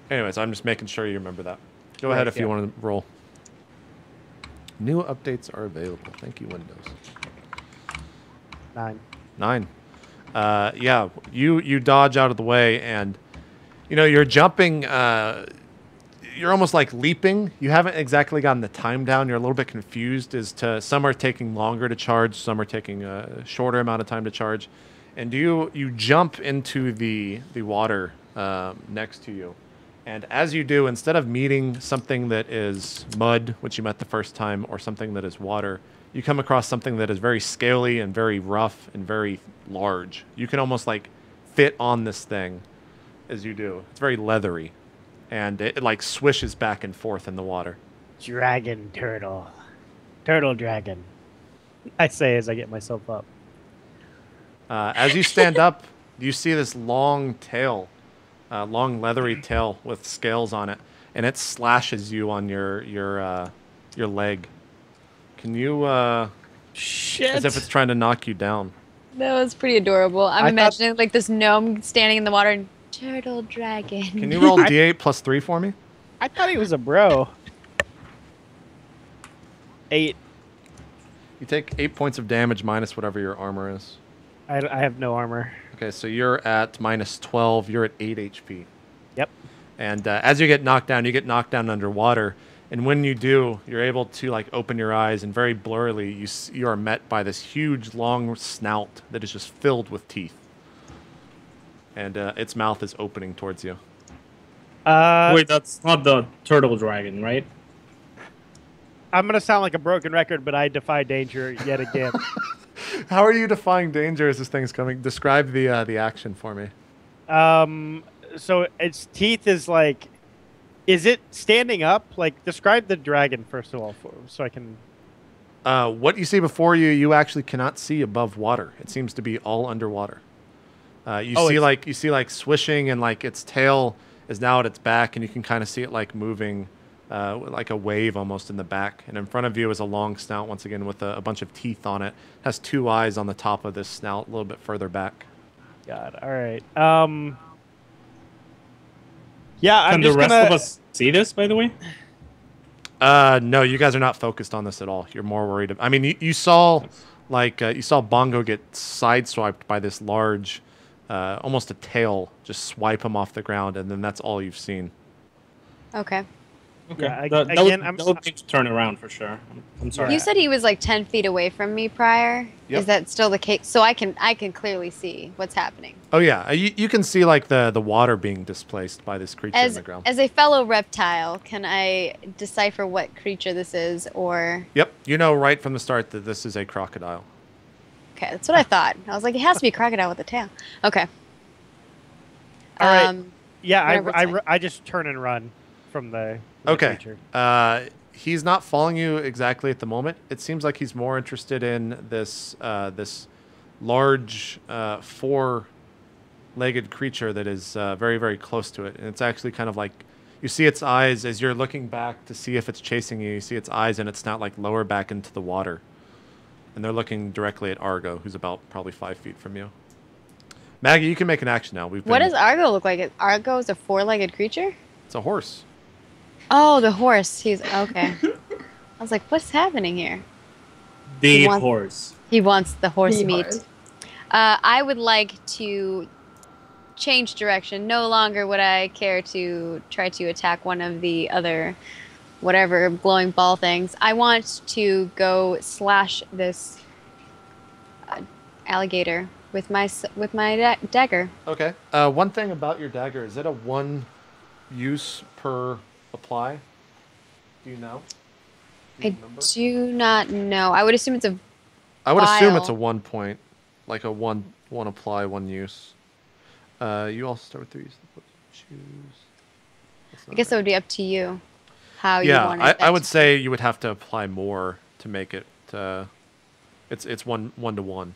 Anyways, I'm just making sure you remember that. Go ahead if you want to roll. New updates are available. Thank you, Windows. 9. 9. Yeah, you dodge out of the way, and you're jumping. You're almost like leaping. You haven't exactly gotten the time down. You're a little bit confused as to some are taking longer to charge, some are taking a shorter amount of time to charge, and you jump into the water next to you. And as you do, instead of meeting something that is mud, which you met the first time, or something that is water, you come across something that is very scaly and very rough and very large. You can almost like fit on this thing as you do. It's very leathery, and it like swishes back and forth in the water. Dragon turtle. Turtle dragon. I say as I get myself up. As you stand up, you see this long tail. Long leathery tail with scales on it, and it slashes you on your leg. Can you Shit. as if it's trying to knock you down? That was pretty adorable. I'm imagining like this gnome standing in the water and turtle dragon. Can you roll D8 plus 3 for me? I thought he was a bro. 8. You take 8 points of damage minus whatever your armor is. I have no armor. Okay, so you're at minus 12. You're at 8 HP. Yep. And as you get knocked down underwater. And when you do, you're able to like open your eyes, and very blurrily, you are met by this huge, long snout that is just filled with teeth. And its mouth is opening towards you. Wait, that's not the turtle dragon, right? I'm gonna sound like a broken record, but I defy danger yet again. How are you defying danger as this thing's coming? Describe the action for me. So its teeth is like, is it standing up? Like, describe the dragon first of all, so I can. What you see before you, you actually cannot see above water. It seems to be all underwater. You see like swishing, and like its tail is now at its back, and you can kind of see it like moving. Like a wave almost in the back, and in front of you is a long snout once again with a bunch of teeth on it. It has 2 eyes on the top of this snout a little bit further back. God, all right. Yeah, Can the rest of us see this, by the way? No, you guys are not focused on this at all. You're more worried. I mean, you saw like you saw Bongo get sideswiped by this large, almost a tail, just swipe him off the ground, and then that's all you've seen. Okay. Okay. Yeah, again, that would need to turn around for sure. I'm sorry. You said he was like 10 feet away from me prior. Yep. Is that still the case? So I can clearly see what's happening. Oh yeah, you can see like the water being displaced by this creature in the ground. As a fellow reptile, can I decipher what creature this is, or? Yep, you know right from the start that this is a crocodile. Okay, that's what I thought. I was like, it has to be a crocodile with a tail. Okay. All right. Yeah, I just turn and run from the creature. He's not following you exactly at the moment. It seems like he's more interested in this this large 4-legged creature that is very, very close to it. And it's actually kind of like, you see its eyes as you're looking back to see if it's chasing you. You see its eyes and its snout like lower back into the water. And they're looking directly at Argo, who's about probably 5 feet from you. Maggie, you can make an action now. What does Argo look like? Argo is a 4-legged creature? It's a horse. Oh, the horse. He's okay. I was like, what's happening here? The horse. He wants the horse meat. I would like to change direction. No longer would I care to try to attack one of the other, whatever, glowing ball things. I want to go slash this alligator with my dagger. Okay. One thing about your dagger, is it a 1 use per apply? Do you know? I do not know. I would assume it's a I would assume it's a 1 point, like a one apply, 1 use. You also start with 3. Choose. I guess it would be up to you how you want it. Yeah, I would say you would have to apply more to make it. It's 1 to 1.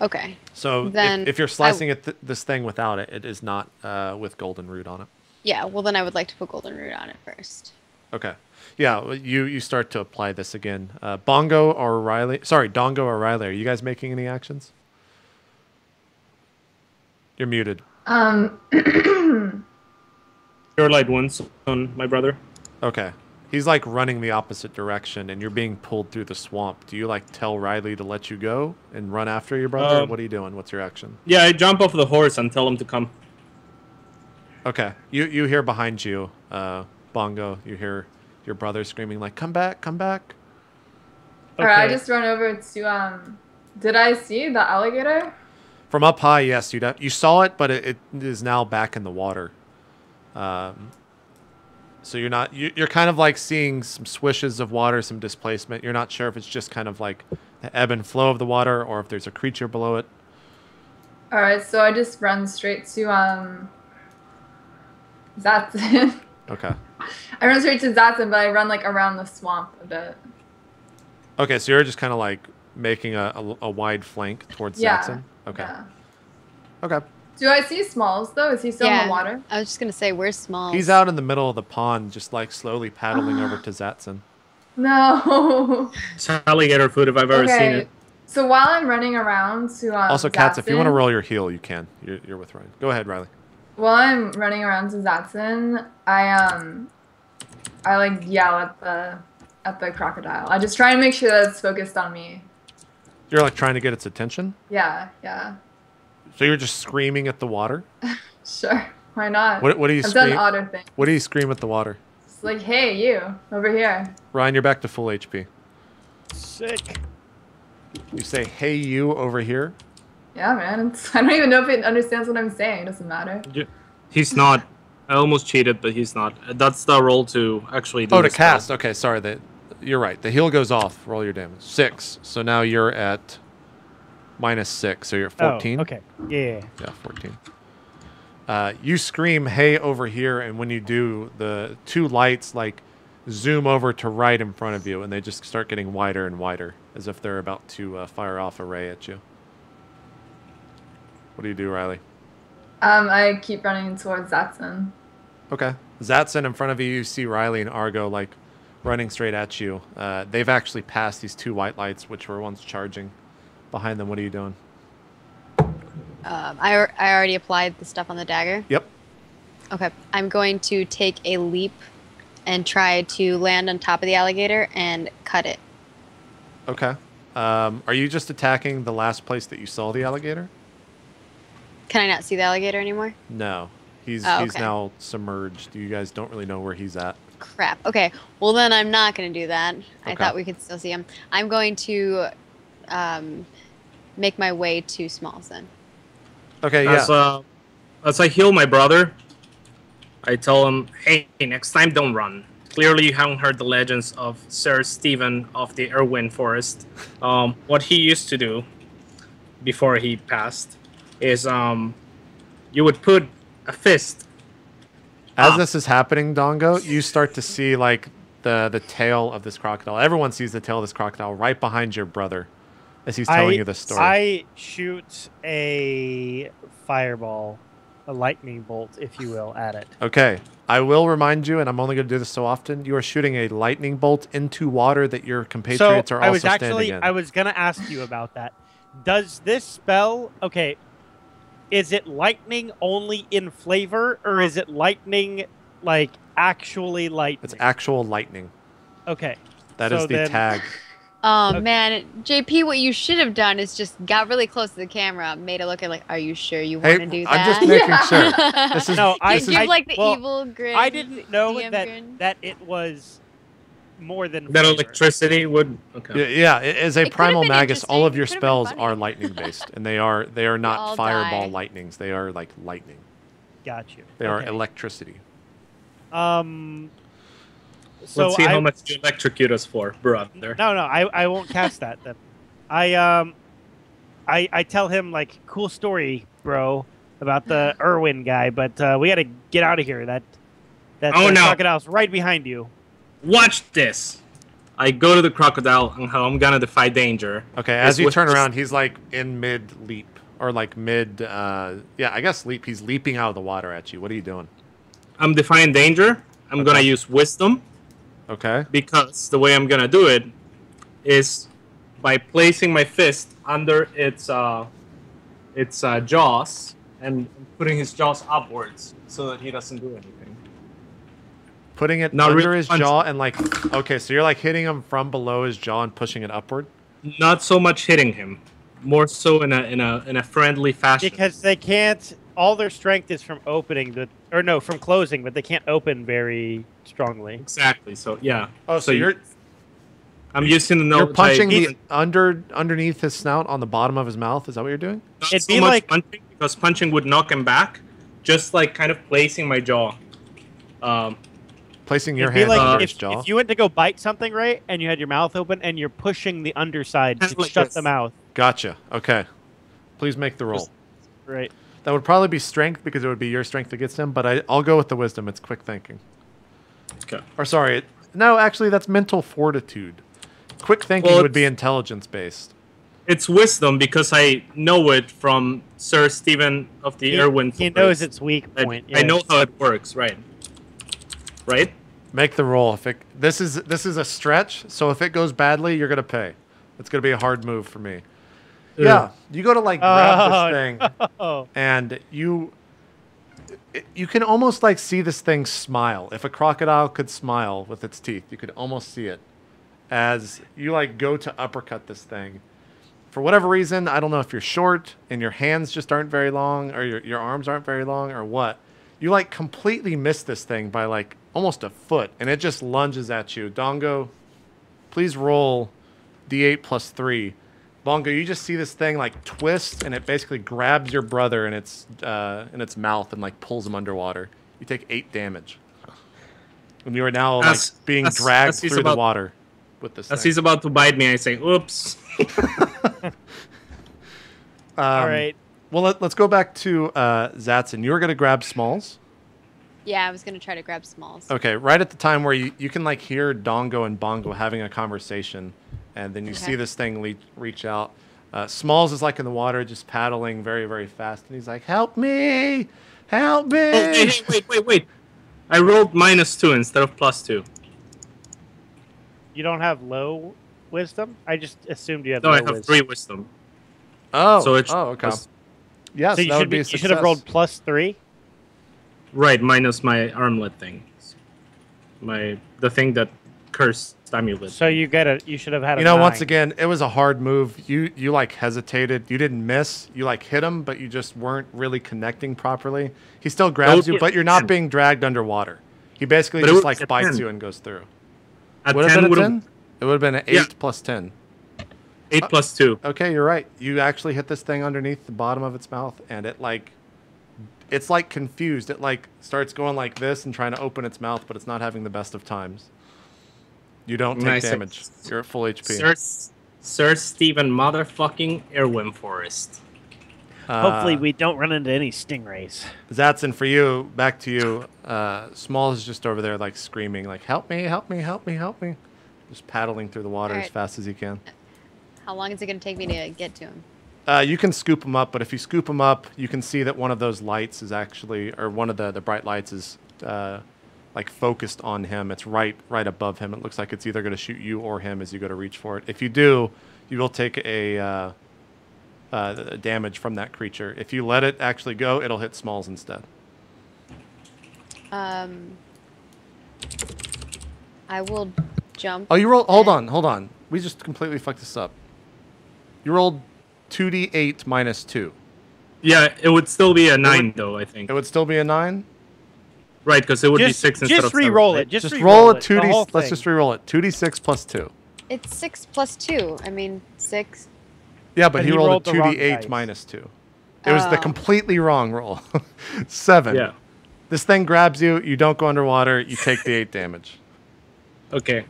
Okay. So then if you're slicing this thing without it, it is not with golden root on it. Yeah, well then I would like to put golden root on it first. Okay. Yeah, you start to apply this again. Bongo or Riley? Sorry, Dongo or Riley, are you guys making any actions? You're muted. Cure Light Wounds on my brother. Okay. He's like running the opposite direction, and you're being pulled through the swamp. Do you like tell Riley to let you go and run after your brother? Or what are you doing? What's your action? Yeah, I jump off the horse and tell him to come. Okay. You hear behind you, Bongo. You hear your brother screaming like, "Come back! Come back!" Okay. Alright, I just run over to Did I see the alligator? From up high, yes, you saw it, but it is now back in the water. So you're kind of like seeing some swishes of water, some displacement. You're not sure if it's just kind of like the ebb and flow of the water or if there's a creature below it. All right, so I just run straight to Zatson. Okay. I run straight to Zatson, but I run like around the swamp a bit. Okay, so you're just kind of like making a wide flank towards Zatson? Okay. Yeah. Okay. Do I see Smalls, though? Is he still in the water? I was just going to say, where's Smalls? He's out in the middle of the pond, just like slowly paddling over to Zatson. No. It's alligator food if I've ever seen it. So while I'm running around to Also, Katz, if you want to roll your heal, you can. You're with Ryan. Go ahead, Riley. While I'm running around to Zatson, I like yell at the crocodile. I just try and make sure that it's focused on me. You're like trying to get its attention? Yeah. So you're just screaming at the water? Sure. Why not? What do you scream? I've done odder things. What do you scream at the water? It's like, hey, you, over here. Ryan, you're back to full HP. Sick. You say, hey, you, over here? Yeah, man. I don't even know if it understands what I'm saying. It doesn't matter. He's not. I almost cheated, but he's not. That's the roll to actually do to cast. Okay, sorry. You're right. The heal goes off. Roll your damage. 6. So now you're at -6. So you're at 14. Oh, okay. Yeah. Yeah, 14. You scream, hey, over here. And when you do, the 2 lights like zoom over to right in front of you. And they just start getting wider and wider as if they're about to fire off a ray at you. What do you do, Riley? I keep running towards Zatson. Okay. Zatson in front of you, you see Riley and Argo like running straight at you. They've actually passed these 2 white lights, which were once charging behind them. What are you doing? I already applied the stuff on the dagger. Yep. Okay. I'm going to take a leap and try to land on top of the alligator and cut it. Okay. Are you just attacking the last place that you saw the alligator? Can I not see the alligator anymore? No. He's okay. now submerged. You guys don't really know where he's at. Crap. Okay. Well, then I'm not going to do that. Okay. I thought we could still see him. I'm going to make my way to Smalls then. Okay, yeah. As I heal my brother, I tell him, hey, next time don't run. Clearly you haven't heard the legends of Sir Stephen of the Erwin Forest. What he used to do before he passed is you would put a fist. As this is happening, Dongo, you start to see like the tail of this crocodile. Everyone sees the tail of this crocodile right behind your brother as he's telling you the story. I shoot a fireball, a lightning bolt, if you will, at it. Okay. I will remind you, and I'm only going to do this so often, you are shooting a lightning bolt into water that your compatriots are also standing in. I was going to ask you about that. Does this spell... Okay, is it lightning only in flavor, or is it lightning, like, actually lightning? It's actual lightning. Okay. That is the tag. Oh, Okay. man. JP, what you should have done is just got really close to the camera, made it look like, are you sure you want to do that? I'm just making sure. This is, No, Give like the evil grin. I didn't know DM grin. that it was more than That flavor. electricity would... Okay. Yeah, as a It could've primal been magus, all of interesting. your It could've been spells funny. are lightning based, and they are all not fireball die. lightnings. They are like lightning. Got you. They are Okay. electricity. So Let's see how much you electrocute us for, brother. No, I won't cast that then. I tell him like, cool story, bro, about the Erwin guy, but we got to get out of here. That Oh, no. crocodile's right behind you. Watch this. I go to the crocodile and how I'm gonna defy danger. Okay, as is you with turn just- around, he's like in mid leap or like mid. Yeah, I guess leap. He's leaping out of the water at you. What are you doing? I'm defying danger. I'm gonna Okay. use wisdom Okay. because the way I'm gonna do it is by placing my fist under its jaws and putting his jaws upwards so that he doesn't do anything. Putting it Not under really his punching. jaw and like, okay, so you're like hitting him from below his jaw and pushing it upward? Not so much hitting him, more so in a friendly fashion. Because they can't. All their strength is from opening from closing, but they can't open very strongly. Exactly. So yeah. Oh, so you're I'm using the you're nose. punching the underneath his snout on the bottom of his mouth. Is that what you're doing? Not It'd so be much like- punching, because punching would knock him back. Just like kind of placing my jaw. Placing your It'd be hand like on his jaw. if you went to go bite something, right, and you had your mouth open, and you're pushing the underside to Like shut this. the mouth. Gotcha. Okay. Please make the roll. Right. That would probably be strength because it would be your strength against him, but I'll go with the wisdom. It's quick thinking. Okay. Or sorry, no, actually that's mental fortitude. Quick thinking Well, would be intelligence based. It's wisdom because I know it from Sir Stephen of the Erwin. He knows its weak point. I know how it works, right? Right? Make the roll. If it, this is a stretch, so if it goes badly, you're gonna pay. It's gonna be a hard move for me. Yeah, you go to like grab this thing, Oh, and you can almost like see this thing smile. If a crocodile could smile with its teeth, you could almost see it as you like go to uppercut this thing. For whatever reason, I don't know if you're short and your hands just aren't very long, or your arms aren't very long, or what. You like completely miss this thing by like almost a foot, and it just lunges at you. Dongo, please roll D8 plus 3. Bongo, you just see this thing like twist, and it basically grabs your brother in its mouth and like pulls him underwater. You take 8 damage, and you are now like being dragged through the water with this. As thing. he's about to bite me, I say, "Oops." all right. Well, let's go back to Zatson. You were going to grab Smalls. Yeah, I was gonna try to grab Smalls. Okay, right at the time where you can like hear Dongo and Bongo having a conversation, and then you see this thing reach out. Smalls is like in the water, just paddling very, very fast, and he's like, "Help me! Help me!" Oh, hey, wait. I rolled -2 instead of +2. You don't have low wisdom? I just assumed you had No, low I have wisdom. 3 wisdom. Oh, So it's okay. Yes, So you that would be a you success. should have rolled +3. Right, minus my armlet thing. The thing that cursed amulet. So you should have had a You know, once 9. again, it was a hard move. You like hesitated. You didn't miss. You like hit him, but you just weren't really connecting properly. He still grabs you, but you're not being dragged underwater. He basically But it just was like a bites 10. you and goes through. At Would have 10 been a would 10? It would have been an 8 Yeah. plus 10. 8 +2. Okay, you're right. You actually hit this thing underneath the bottom of its mouth, and it's like confused. It like starts going like this and trying to open its mouth, but it's not having the best of times. You don't take Nice. damage. You're at full HP. Sir Stephen motherfucking Erwin Forest. Hopefully we don't run into any stingrays. Zatson, for you, back to you. Small is just over there like screaming, like, "Help me, help me, help me, help me." Just paddling through the water as Alright. fast as he can. How long is it gonna take me to get to him? You can scoop him up, but if you scoop him up, you can see that one of those lights is actually, or one of the bright lights is like focused on him. It's right above him. It looks like it's either going to shoot you or him as you go to reach for it. If you do, you will take a damage from that creature. If you let it actually go, it'll hit Smalls instead. I will jump. Oh, you rolled. Hold on. We just completely fucked this up. You rolled 2d8 minus 2. Yeah, it would still be a 9 though, I think. It would still be a 9. Right, because it would be 6 instead just of 7. re-roll right? it. Just roll re-roll a it, the 2d. whole Let's thing. just re-roll it. 2d6 plus 2. It's 6 plus 2. I mean, 6. Yeah, but But he he rolled rolled a the wrong 2d8 dice. minus 2. It was the Oh. completely wrong roll. 7. Yeah. This thing grabs you. You don't go underwater. You take the 8 damage. Okay.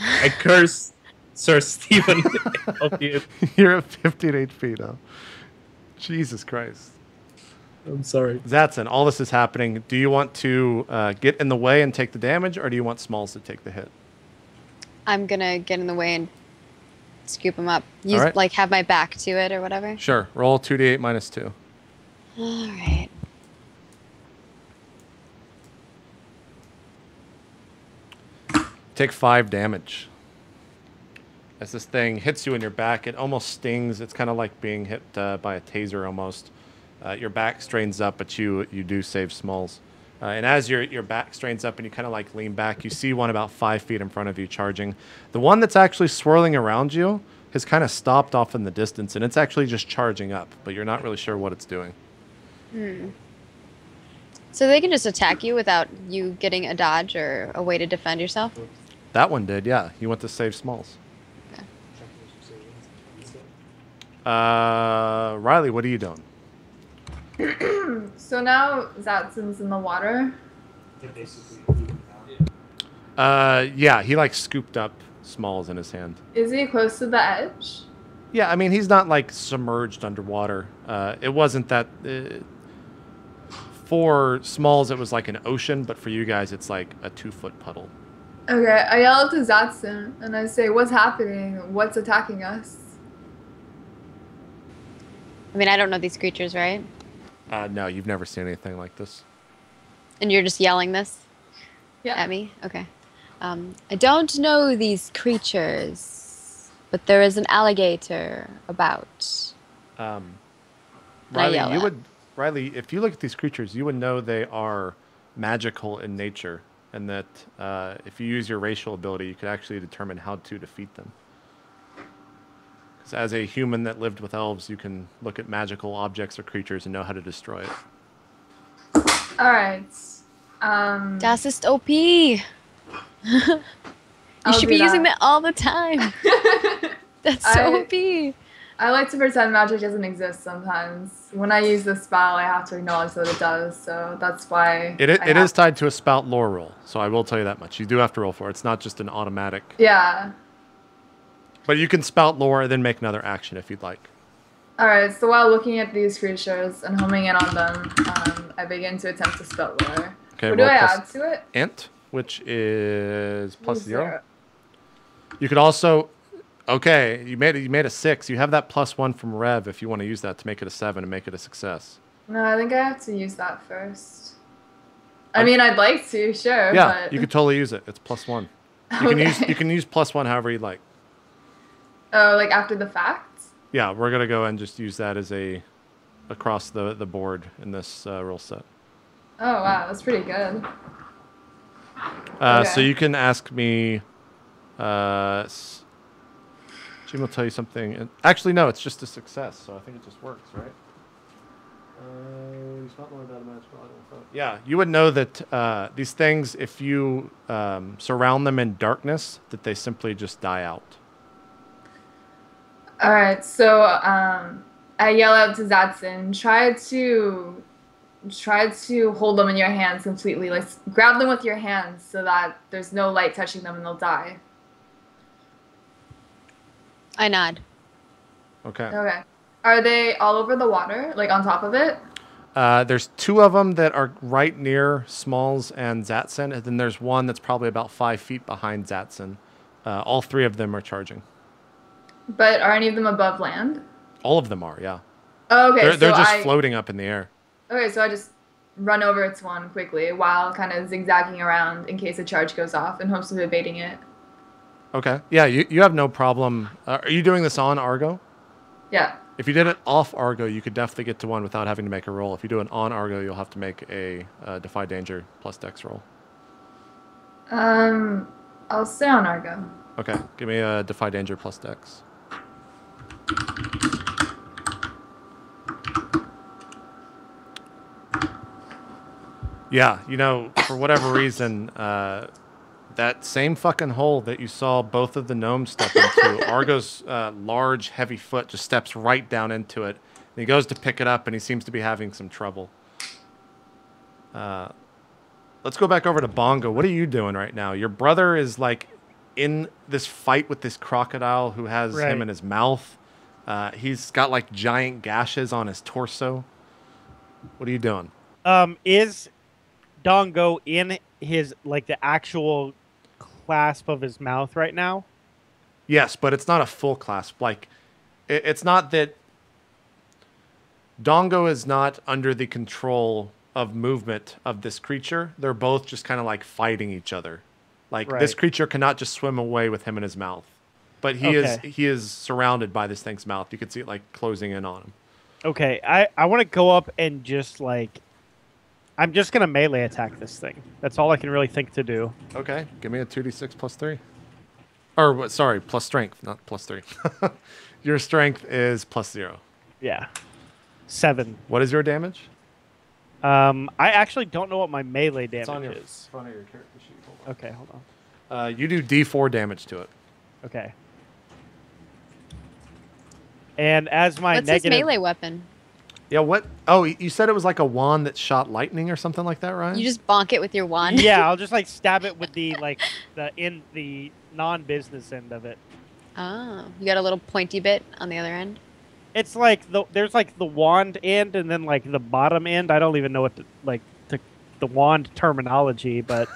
I curse Sir Stephen of the... You're at 15 HP now. Jesus Christ. I'm sorry. Zatson, all this is happening. Do you want to get in the way and take the damage, or do you want Smalls to take the hit? I'm gonna get in the way and scoop him up. Use Alright. like have my back to it or whatever. Sure. Roll 2d8 minus 2. All right. Take 5 damage. As this thing hits you in your back, it almost stings. It's kind of like being hit by a taser almost. Your back strains up, but you do save Smalls. And as your back strains up and you kind of like lean back, you see one about 5 feet in front of you charging. The one that's actually swirling around you has kind of stopped off in the distance, and it's actually just charging up, but you're not really sure what it's doing. So they can just attack you without you getting a dodge or a way to defend yourself? That one did, yeah. He went to save Smalls. Okay. Riley, what are you doing? So now Zatsun's in the water. Yeah, he like scooped up Smalls in his hand. Is he close to the edge? Yeah, I mean, he's not like submerged underwater. It wasn't that... for Smalls, it was like an ocean, but for you guys, it's like a 2-foot puddle. Okay, I yell out to Zatsun, and I say, what's happening? What's attacking us? I mean, I don't know these creatures, right? No, you've never seen anything like this. And you're just yelling this at me? Okay. I don't know these creatures, but there is an alligator about. Riley, if you look at these creatures, you would know they are magical in nature, and that if you use your racial ability, you could actually determine how to defeat them. Because as a human that lived with elves, you can look at magical objects or creatures and know how to destroy it. Alright. Das ist OP! You should be using that all the time. That's so OP. I like to pretend magic doesn't exist sometimes. When I use the spell, I have to acknowledge that it does, so that's why... It is tied to a spout lore roll, so I will tell you that much. You do have to roll for it. It's not just an automatic... Yeah. But you can spout lore and then make another action if you'd like. Alright, so while looking at these creatures and homing in on them, I begin to attempt to spout lore. Okay, what do I add to it? Int, which is +0. You could also... Okay, you made a 6. You have that +1 from Rev if you want to use that to make it a 7 and make it a success. No, I think I have to use that first. I mean, I'd like to, sure. Yeah, but... you could totally use it. It's +1. You can use +1 however you'd like. Oh, like after the fact? Yeah, we're gonna go and just use that as a across the board in this rule set. Oh wow, that's pretty good. So you can ask me. Jim will tell you something. Actually, no, it's just a success, so I think it just works, right? Yeah, you would know that these things, if you surround them in darkness, that they simply just die out. All right, so I yell out to Zatsun, try to hold them in your hands completely. Like grab them with your hands so that there's no light touching them and they'll die. I nod. Okay. Okay. Are they all over the water, like on top of it? There's 2 of them that are right near Smalls and Zatsun, and then there's one that's probably about 5 feet behind Zatsun. All 3 of them are charging. But are any of them above land? All of them are, yeah. Oh, okay. They're just floating up in the air. Okay, so I just run over to one quickly while kind of zigzagging around in case a charge goes off in hopes of evading it. Okay. Yeah, you have no problem. Are you doing this on Argo? Yeah. If you did it off Argo, you could definitely get to one without having to make a roll. If you do it on Argo, you'll have to make a Defy Danger plus Dex roll. I'll stay on Argo. Okay, give me a Defy Danger plus Dex. Yeah, you know, for whatever reason, that same fucking hole that you saw both of the gnomes step into, Argo's large, heavy foot just steps right down into it. And he goes to pick it up, and he seems to be having some trouble. Let's go back over to Bongo. What are you doing right now? Your brother is, like, in this fight with this crocodile who has him in his mouth. He's got, like, giant gashes on his torso. What are you doing? Is Dongo in his, like, the actual clasp of his mouth right now? Yes, but it's not a full clasp. Like, it's not that Dongo is not under the control of movement of this creature. They're both just kind of like fighting each other. Like this creature cannot just swim away with him in his mouth. But he is surrounded by this thing's mouth. You can see it like closing in on him. Okay, I want to go up and just like I'm just gonna melee attack this thing. That's all I can really think to do. Okay, give me a 2d6 plus 3. Or, sorry, plus strength, not plus 3. Your strength is plus 0. Yeah. 7. What is your damage? I actually don't know what my melee damage It's on your is. front of your character sheet. Hold on. Okay, hold on. You do d4 damage to it. Okay. And as my What's negative... his melee weapon? Yeah, what? Oh, you said it was like a wand that shot lightning or something like that, Ryan? You just bonk it with your wand. Yeah, I'll just like stab it with the the non-business end of it. Oh, you got a little pointy bit on the other end. It's like there's like the wand end and then like the bottom end. I don't even know what the wand terminology, but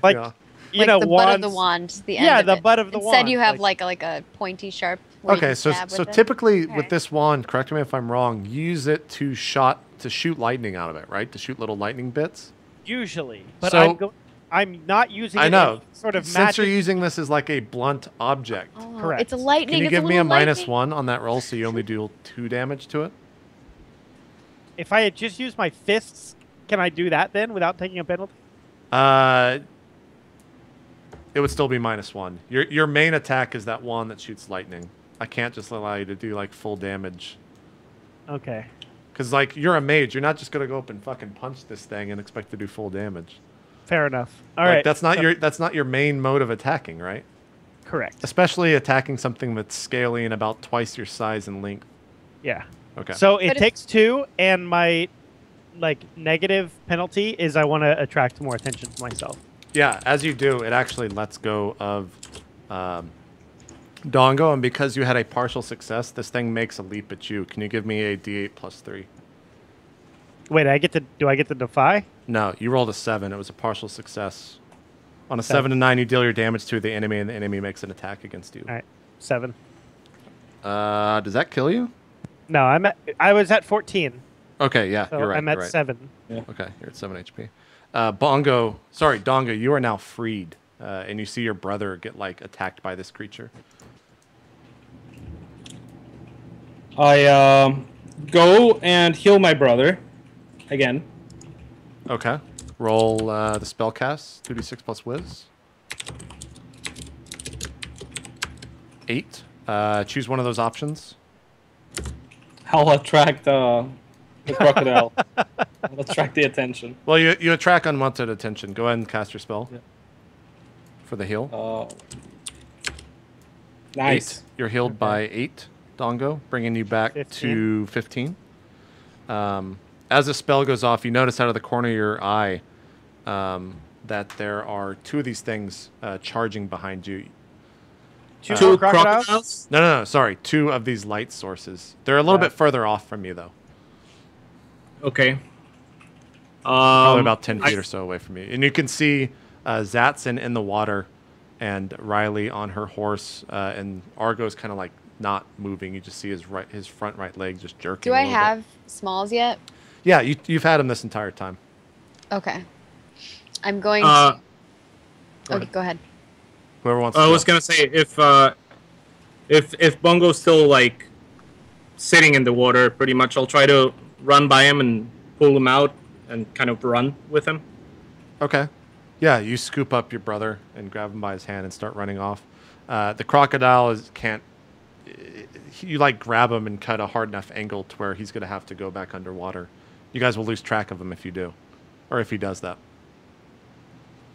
like Yeah. you like know, the wands, butt of the wand, the end yeah, of the it. butt of the wand. Instead, you have like a pointy sharp. where you Okay, can so stab so with it. typically Okay. with this wand, correct me if I'm wrong, you use it to shoot lightning out of it, right? To shoot little lightning bits. usually, but So- I'm not using. I it know. as sort of Since you're magic. using this as like a blunt object, Oh, Correct. It's a lightning. can you it's give me a little lightning. -1 on that roll so you only do 2 damage to it? If I had just used my fists, can I do that then without taking a penalty? It would still be -1. Your main attack is that wand that shoots lightning. I can't just allow you to do like full damage. Okay. Because like you're a mage, you're not just gonna go up and fucking punch this thing and expect to do full damage. Fair enough. All Like, right. that's not your main mode of attacking, right? Correct. Especially attacking something that's scaly and about twice your size and length. Yeah. Okay. So But it if- takes 2, and my negative penalty is I want to attract more attention to myself. Yeah, as you do, it actually lets go of Dongo, and because you had a partial success, this thing makes a leap at you. Can you give me a d8 plus 3? Wait, do I get to defy? No, you rolled a 7. It was a partial success. On a 7 to 9, you deal your damage to the enemy, and the enemy makes an attack against you. All right. 7. Does that kill you? No, I was at 14. Okay, yeah, So you're right. I'm at you're right. 7. Okay, you're at 7 HP. Dongo, you are now freed, and you see your brother get like attacked by this creature. I go and heal my brother again. Okay, roll the spell cast, 2d6 plus whiz. 8. Choose one of those options. I'll attract the crocodile. I'll attract the attention. Well, you attract unwanted attention. Go ahead and cast your spell Yeah. for the heal. Nice. 8. You're healed by 8, Dongo, bringing you back 15. to 15. As the spell goes off, you notice out of the corner of your eye that there are 2 of these things charging behind you. Two crocodiles? crocodiles? No, sorry. 2 of these light sources. They're a little Yeah. bit further off from you, though. Okay. Probably about 10 feet or so away from you. And you can see Zatson in the water and Riley on her horse, and Argo's kind of like not moving. You just see his front right leg just jerking. Do a I little bit. have smalls yet? Yeah, you've had him this entire time. Okay. I'm going Uh, to... Okay, go ahead. Whoever wants to I go. was gonna say if Bongo's still like sitting in the water, pretty much I'll try to run by him and pull him out and kind of run with him. Okay. Yeah, you scoop up your brother and grab him by his hand and start running off. The crocodile can't. You like grab him and cut a hard enough angle to where he's gonna have to go back underwater. You guys will lose track of him if you do, or if he does that.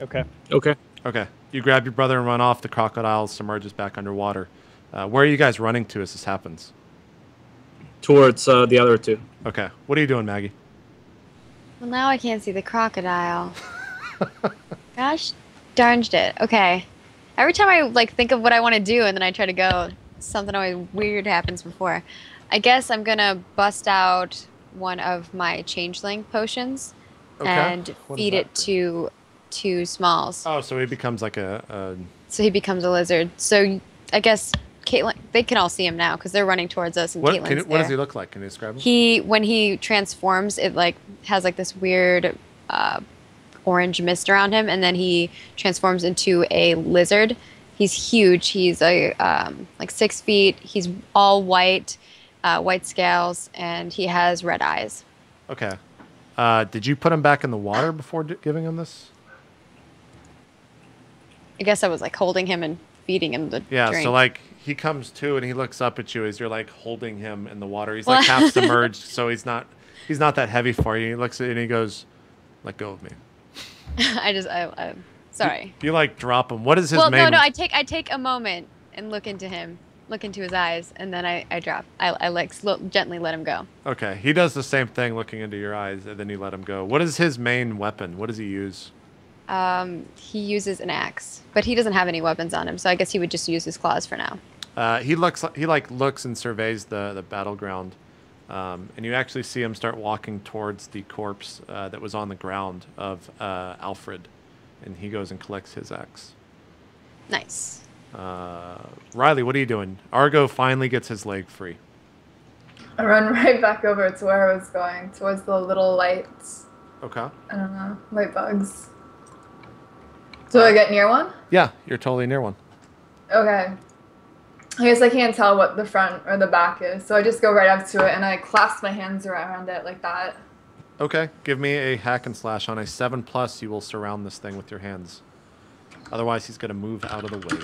Okay. Okay. Okay. You grab your brother and run off. The crocodile submerges back underwater. Where are you guys running to as this happens? Towards the other 2. Okay. What are you doing, Maggie? Well, now I can't see the crocodile. Gosh darned it. Okay. Every time I think of what I want to do and then I try to go, something always weird happens before. I guess I'm going to bust out one of my changeling potions Okay. and What feed does it that to 2 smalls. Oh, so he becomes like a So he becomes a lizard. So I guess Kaitlyn, they can all see him now because they're running towards us and what? Kaitlyn's What does there. he look like? Can you describe him? When he transforms, it has this weird orange mist around him, and then he transforms into a lizard. He's huge. He's like 6 feet. He's all white, white scales, and he has red eyes. Okay. Did you put him back in the water before giving him this? I guess I was like holding him and feeding him the drink. So like he comes to and he looks up at you as you're like holding him in the water. He's like half submerged, so he's not that heavy for you. He looks at you and he goes, "Let go of me." I'm sorry. You like drop him. What is his well, main? No. I take a moment and look into him, look into his eyes, and then I drop. I like gently let him go. Okay, he does the same thing, looking into your eyes, and then you let him go. What is his main weapon? What does he use? He uses an axe, but he doesn't have any weapons on him, so I guess he would just use his claws for now. He looks and surveys the battleground, and you actually see him start walking towards the corpse that was on the ground of Alfred, and he goes and collects his axe. Nice. Riley, what are you doing? Argo finally gets his leg free. I run right back over to where I was going, towards the little lights. Okay. I don't know, light bugs. Do I get near one? Yeah, you're totally near one. Okay. I guess I can't tell what the front or the back is, so I just go right up to it and I clasp my hands around it like that. Okay, give me a hack and slash. On a 7+, you will surround this thing with your hands. Otherwise, he's going to move out of the way.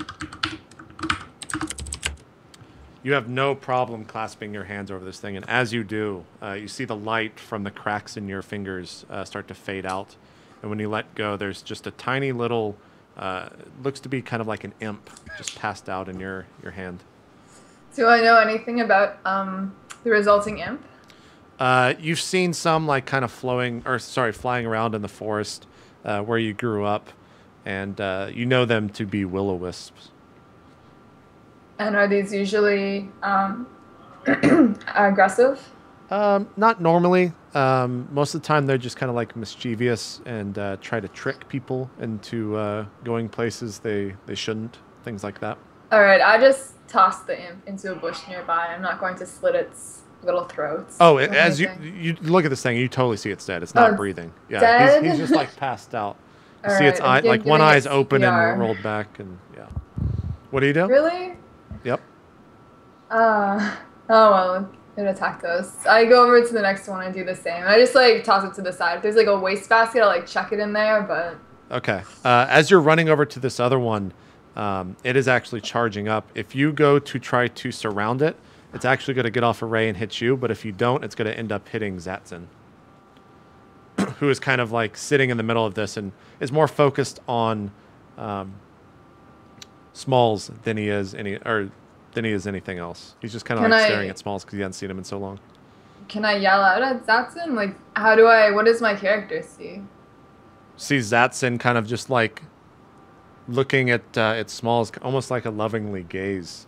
You have no problem clasping your hands over this thing, and as you do, you see the light from the cracks in your fingers start to fade out. And when you let go, there's just a tiny little, looks to be kind of like an imp, just passed out in your hand. Do I know anything about the resulting imp? You've seen some like kind of flying around in the forest where you grew up, and you know them to be will-o'-wisps. And are these usually aggressive? Not normally. Most of the time they're just kind of like mischievous and try to trick people into going places they shouldn't, things like that. All right, I just toss the imp into a bush nearby. I'm not going to slit its little throats. Oh, as you look at this thing, you totally see it's dead. It's not breathing. Yeah, dead? he's just like passed out. You All see its eye, like one eye's open PR. and rolled back, and yeah. What do you do? Really? Yep. Oh well, it attacked us. I go over to the next one and do the same. I just like toss it to the side. If there's like a wastebasket, I'll like chuck it in there, but... Okay. As you're running over to this other one, it is actually charging up. If you go to try to surround it, it's actually going to get off a ray and hit you, but if you don't, it's going to end up hitting Zatzen, who is kind of like sitting in the middle of this and is more focused on Smalls than he is anything else. He's just kind of like staring at Smalls because he hasn't seen him in so long. Can I yell out at Zatzen? Like, what does my character see? See Zatzen kind of just like looking at Smalls, almost like a lovingly gaze.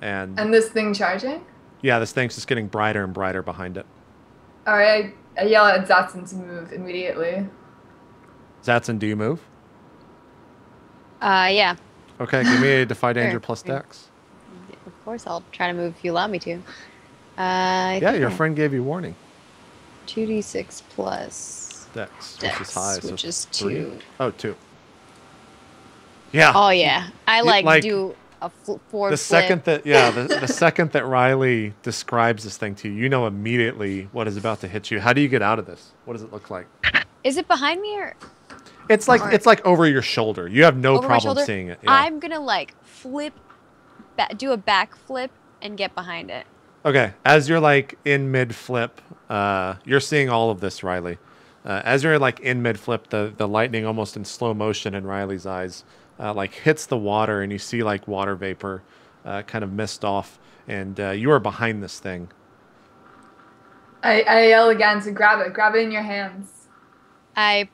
And this thing charging? Yeah, this thing's just getting brighter and brighter behind it. All right, I yell at Zatzen to move immediately. Zatzen, do you move? Yeah. Okay, give me a Defy Danger plus Dex. Of course, I'll try to move if you allow me to. Yeah, your friend gave you warning. 2d6 plus Dex, Dex, which is high, which so is 3. 2. Oh, 2. Yeah. Oh yeah, I like do a forward the second flip. the second that Riley describes this thing to you, you know immediately what is about to hit you. How do you get out of this? What does it look like? Is it behind me or? It's like over your shoulder. You have no problem seeing it. Yeah. I'm gonna like do a back flip and get behind it. Okay, as you're like in mid flip, you're seeing all of this, Riley. As you're like in mid flip, the lightning almost in slow motion in Riley's eyes like hits the water, and you see like water vapor kind of mist off, and you are behind this thing. I yell again to grab it in your hands. I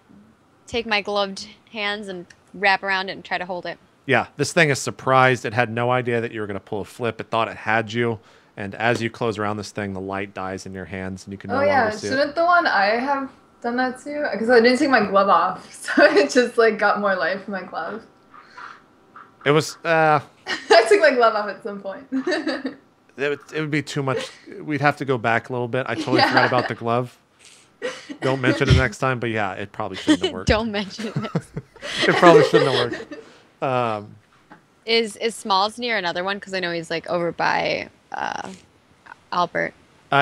take my gloved hands and wrap around it and try to hold it. Yeah, this thing is surprised. It had no idea that you were going to pull a flip. It thought it had you. And as you close around this thing, the light dies in your hands, and you can no longer see it. Shouldn't the one I have done that too? Because I didn't take my glove off, so it just like got more life from my glove. It was... I took my glove off at some point. It would be too much. We'd have to go back a little bit. I totally forgot about the glove. Don't mention it next time, but yeah, it probably shouldn't have worked. Don't mention it next time. It probably shouldn't have worked. Is Smalls near another one? Because I know he's like over by Albert.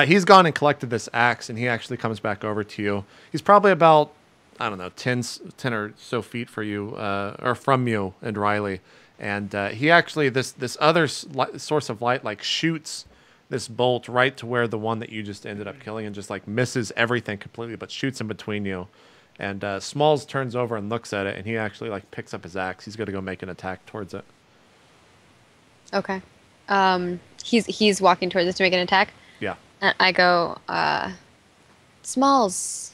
He's gone and collected this axe, and he actually comes back over to you. He's probably about, I don't know, 10 or so feet for you, or from you and Riley. And he actually, this other source of light, like shoots this bolt right to where the one that you just ended up killing, and just like misses everything completely, but shoots in between you. And Smalls turns over and looks at it, and he actually like picks up his axe. He's going to go make an attack towards it. Okay. He's walking towards us to make an attack. Yeah. And I go, Smalls.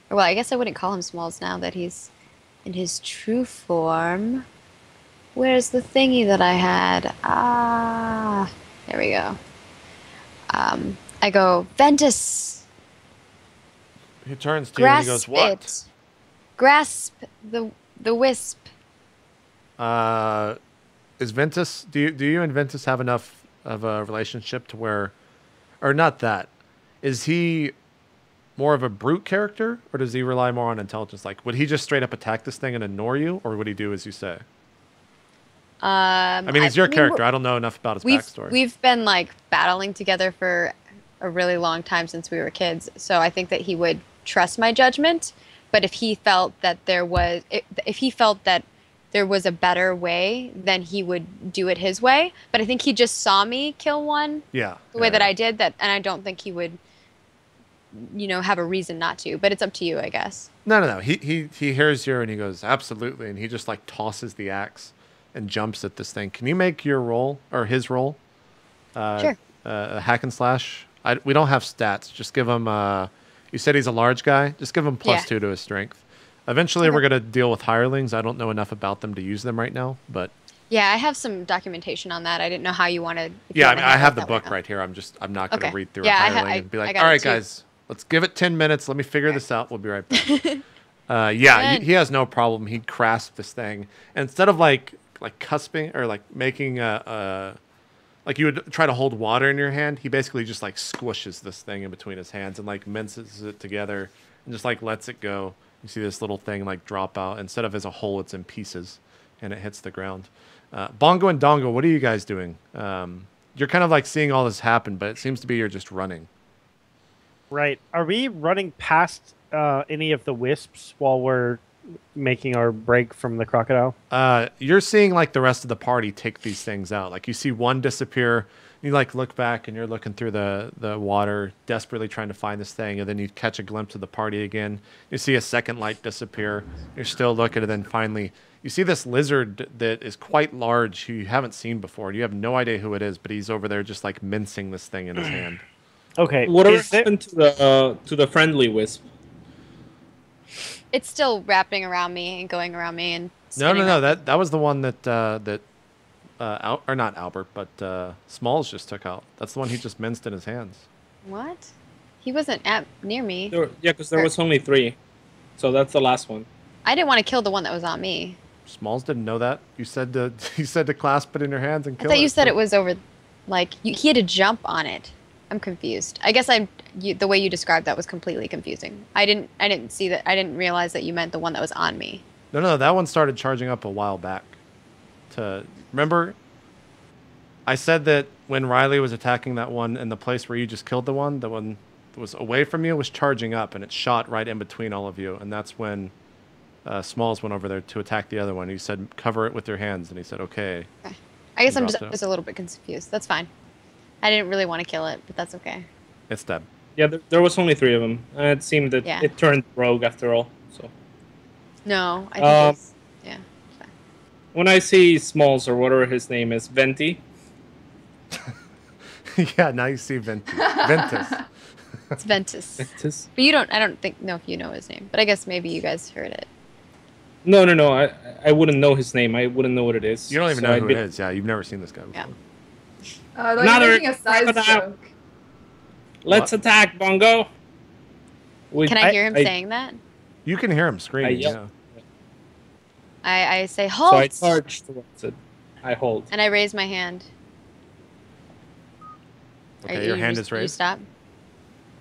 Well, I guess I wouldn't call him Smalls now that he's in his true form. Where's the thingy that I had? Ah, there we go. I go, Ventus. He turns to you and he goes, what? It. Grasp the wisp. Is Ventus, do you and Ventus have enough of a relationship to where, or not that, is he more of a brute character, or does he rely more on intelligence? Like, would he just straight up attack this thing and ignore you, or would he do as you say? I mean, he's your character. I don't know enough about his backstory. We've been like battling together for a really long time since we were kids, so I think that he would trust my judgment. But if he felt that there was a better way, then he would do it his way. But I think he just saw me kill one. Yeah. The way that I did that, and I don't think he would, have a reason not to. But it's up to you, I guess. No. He hears you and he goes, absolutely, and he just like tosses the axe and jumps at this thing. Can you make your roll or his roll? Sure. Hack and slash. We don't have stats. Just give him. You said he's a large guy. Just give him +2 to his strength. Eventually, we're going to deal with hirelings. I don't know enough about them to use them right now, but... Yeah, I have some documentation on that. I didn't know how you wanted... Yeah, I mean, I have the book right here. I'm not going to read through a hireling and be like, all right, guys, let's give it 10 minutes. Let me figure this out. We'll be right back. He has no problem. He grasps this thing. And instead of like cusping or like making like you would try to hold water in your hand, he basically just like squishes this thing in between his hands and like minces it together and just like lets it go. You see this little thing like drop out. Instead of as a whole, it's in pieces and it hits the ground. Bongo and Dongo, what are you guys doing? You're kind of like seeing all this happen, but it seems to be you're just running. Right. Are we running past any of the wisps while we're making our break from the crocodile? You're seeing like the rest of the party take these things out. Like you see one disappear. You like look back and you're looking through the water, desperately trying to find this thing, and then you catch a glimpse of the party again. You see a second light disappear. You're still looking, and then finally you see this lizard that is quite large who you haven't seen before. You have no idea who it is, but he's over there just like mincing this thing in his hand. Okay. What happened to the friendly wisp? It's still wrapping around me and going around me and No. That was the one that or not Albert, but Smalls just took out. That's the one he just minced in his hands. What? He wasn't near me. Because there was only 3, so that's the last one. I didn't want to kill the one that was on me. Smalls didn't know that. You said to clasp it in your hands and kill it. I thought you said it was over, like he had to jump on it. I'm confused. I guess the way you described that was completely confusing. I didn't see that. I didn't realize that you meant the one that was on me. No, that one started charging up a while back. Remember, I said that when Riley was attacking that one in the place where you just killed the one that was away from you was charging up, and it shot right in between all of you, and that's when Smalls went over there to attack the other one. He said, "Cover it with your hands," and he said, "Okay." I guess I'm just a little bit confused. That's fine. I didn't really want to kill it, but that's okay. It's dead. Yeah, there was only 3 of them. It seemed that it turned rogue after all. So. No, I think it was, yeah. Fine. When I see Smalls or whatever his name is, Venti. Yeah, now you see Ventus. It's Ventus. Ventus. But I don't know if you know his name, but I guess maybe you guys heard it. No. I wouldn't know his name. I wouldn't know what it is. You don't even know who it is. Yeah, you've never seen this guy before. Yeah. You're making a size joke. Let's attack, Bongo. Can I hear him saying that? You can hear him screaming. Yeah. I say, halt! So I charge towards it. I hold. And I raise my hand. Okay, your hand is raised. You stop?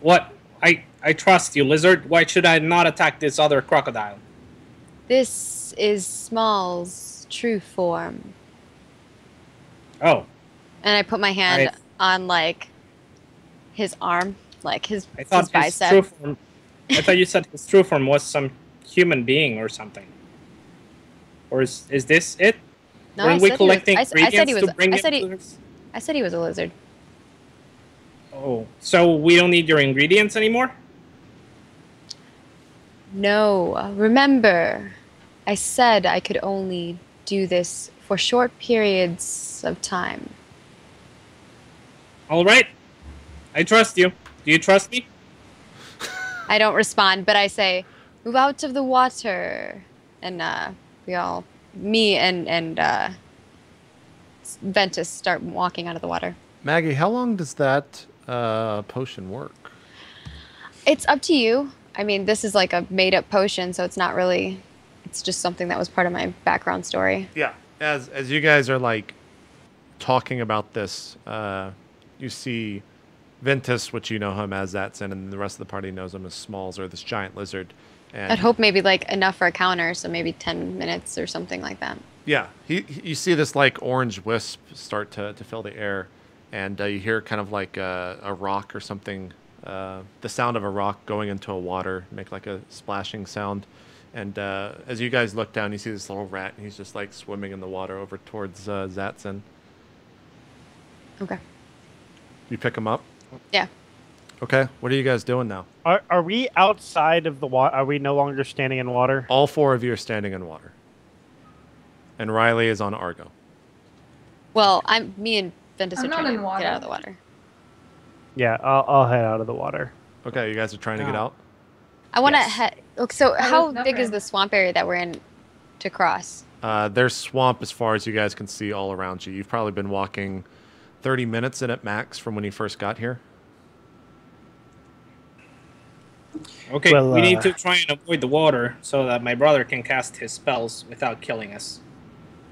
What? I trust you, lizard. Why should I not attack this other crocodile? This is Small's true form. Oh. And I put my hand on, like, his arm, like his I thought his bicep. true form. I thought you said his true form was some human being or something. Or is this it? No, Were I we said collecting I said he was. to bring I said it he. to this? I said he was a lizard. Oh, so we don't need your ingredients anymore? No, remember, I said I could only do this for short periods of time. All right. I trust you. Do you trust me? I don't respond, but I say, "Move out of the water," and we all, me and Ventus, start walking out of the water. Maggie, how long does that potion work? It's up to you. I mean, this is like a made-up potion, so it's not really. It's just something that was part of my background story. Yeah. As you guys are like talking about this, you see Ventus, which you know him as Zatson, and the rest of the party knows him as Smalls, or this giant lizard. And I'd hope maybe like enough for a counter, so maybe 10 minutes or something like that. yeah, you see this like orange wisp start to fill the air, and you hear kind of like a rock or something, the sound of a rock going into a water, make like a splashing sound. And as you guys look down, you see this little rat, and he's just like swimming in the water over towards Zatson. Okay. You pick him up? Yeah. Okay. What are you guys doing now? Are we outside of the water? Are we no longer standing in water? All four of you are standing in water. And Riley is on Argo. Well, me and Ventus I'm are not trying in to water. get out of the water. Yeah, I'll head out of the water. Okay, you guys are trying to get out? I want to Yes. head. So there's how no big is room. the swamp area that we're in to cross? There's swamp as far as you guys can see all around you. You've probably been walking 30 minutes in at max from when you first got here. Okay, Well, we need to try and avoid the water so that my brother can cast his spells without killing us.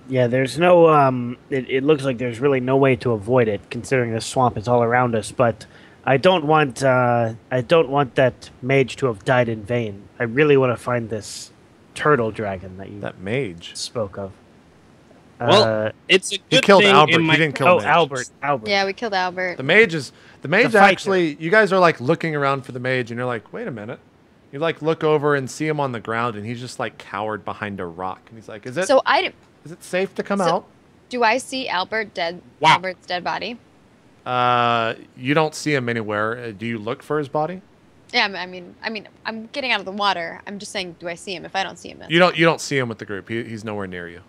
Yeah, there's no. It looks like there's really no way to avoid it, considering the swamp is all around us. But I don't want. I don't want that mage to have died in vain. I really want to find this turtle dragon that you That mage. spoke of. Well, it's a good You killed thing Albert. in You my didn't kill oh, Mage. Albert. Yeah, we killed Albert. The mage is the mage The fighter. actually. You guys are like looking around for the mage, and you're like, wait a minute. You like look over and see him on the ground, and he's just like cowered behind a rock. And he's like, is it safe to come out? Do I see Albert dead? Wow. Albert's dead body. You don't see him anywhere. Do you look for his body? Yeah, I mean, I'm getting out of the water. I'm just saying, do I see him? If I don't see him, then You don't see him with the group. He's nowhere near you.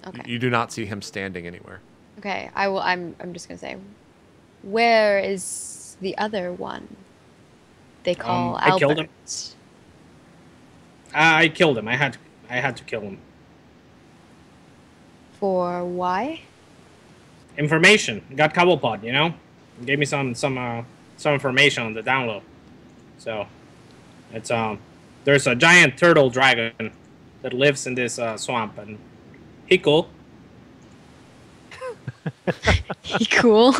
okay. You do not see him standing anywhere. Okay, I will. I'm just gonna say, where is the other one? They call I killed him. Albert. I killed him. I had to kill him. For why? Information. Got Cobblepot, you know? Gave me some information on the download. So it's there's a giant turtle dragon that lives in this swamp, and he cool. He cool.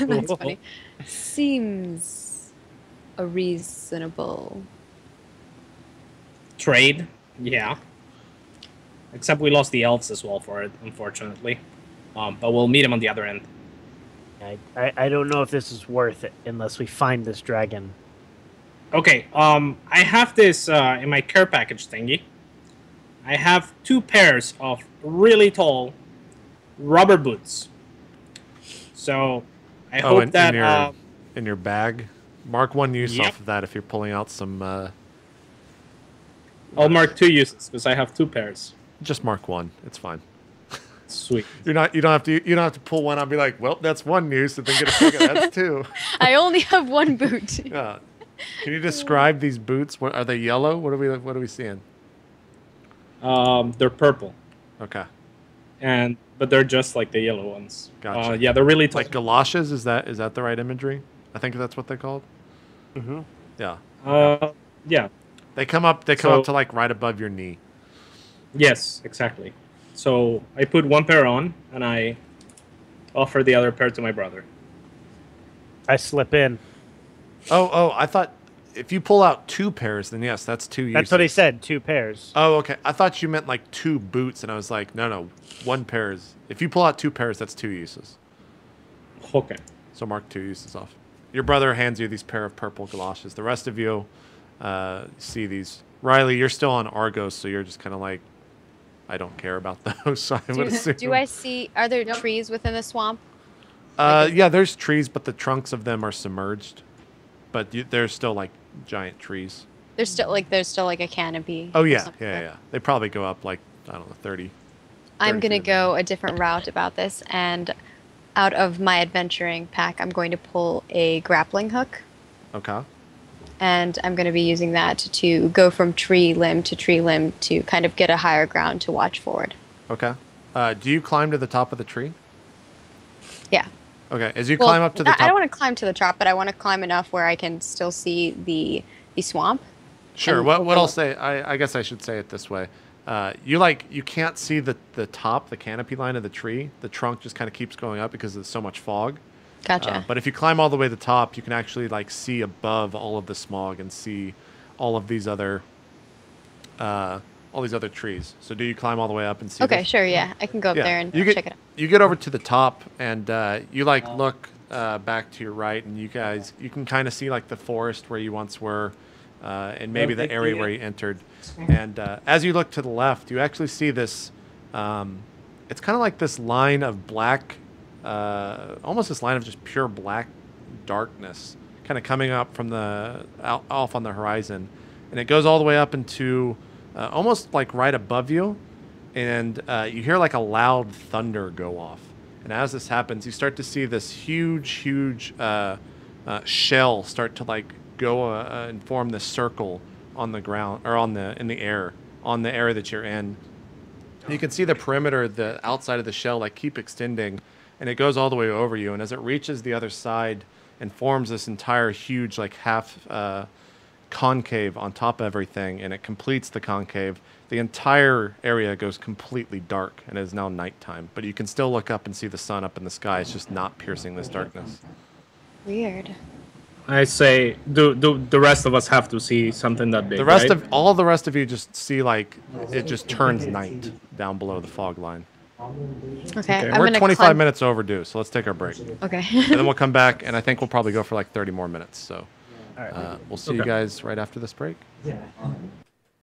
That's funny. Seems a reasonable. Trade, yeah. Except we lost the elves as well for it, unfortunately. But we'll meet him on the other end. I don't know if this is worth it unless we find this dragon. Okay, I have this in my care package thingy. I have 2 pairs of really tall rubber boots. So I hope that in your bag, mark 1 use Yep. off of that if you're pulling out some. I'll mark 2 uses because I have 2 pairs. Just mark 1. It's fine. Sweet. You don't have to pull one out and be like, well, that's 1 use, and then get a second. That's 2. I only have one boot. Yeah. Can you describe these boots? What are they? Yellow? What are we seeing? They're purple, Okay. but they're just like the yellow ones. Gotcha. Yeah, they're really tall. Like galoshes? Is that the right imagery? I think that's what they're called. Mm-hmm. Yeah. Yeah. They come up So- to like right above your knee. Yes, exactly. So I put 1 pair on, and I offer the other pair to my brother. I slip in. Oh, I thought if you pull out 2 pairs, then yes, that's 2 uses. That's what he said. 2 pairs. Oh, okay. I thought you meant like 2 boots, and I was like, no, 1 pair is. If you pull out 2 pairs, that's 2 uses. Okay. So mark 2 uses off. your brother hands you these pair of purple galoshes. The rest of you see these. Riley, you're still on Argos, so you're just kind of like, I don't care about those. So I would assume. Do I see? Are there trees within the swamp? Yeah, there's trees, but the trunks of them are submerged. But there's still like giant trees. There's still like a canopy. Oh yeah, yeah. They probably go up like, I don't know, 30. I'm gonna go a different route about this, and out of my adventuring pack, I'm going to pull a grappling hook. Okay. And I'm going to be using that to go from tree limb to kind of get a higher ground to watch forward. Okay. Do you climb to the top of the tree? Yeah. Okay. As you climb up to the top. I don't want to climb to the top, but I want to climb enough where I can still see the swamp. Sure. What I'll say, I guess I should say it this way. You can't see the top, the canopy line of the tree. The trunk just kind of keeps going up because there's so much fog. Gotcha. But if you climb all the way to the top, you can actually like see above all of the smog and see all of these other trees. So do you climb all the way up and see? Okay, sure, yeah. I can go up there and check it out. You get over to the top and you like look back to your right, and you can kind of see like the forest where you once were, and maybe the area where you entered. And as you look to the left, you actually see this. It's kind of like this line of black. Almost this line of just pure black darkness kind of coming up from off on the horizon, and it goes all the way up into almost like right above you, and you hear like a loud thunder go off. And as this happens, you start to see this huge shell start to like go and form this circle on the ground, or in the air on the area that you're in. And you can see the perimeter, the outside of the shell, like keep extending. And it goes all the way over you, and as it reaches the other side and forms this entire huge, like half concave on top of everything, and it completes the concave, the entire area goes completely dark, and it is now nighttime. But you can still look up and see the sun up in the sky. It's just not piercing this darkness. Weird. I say, do the rest of us have to see something that big? All the rest of you just see like it just turns night down below the fog line. Okay. We're 25 minutes overdue, so let's take our break. Okay. And then we'll come back, and I think we'll probably go for like 30 more minutes. So we'll see you guys right after this break.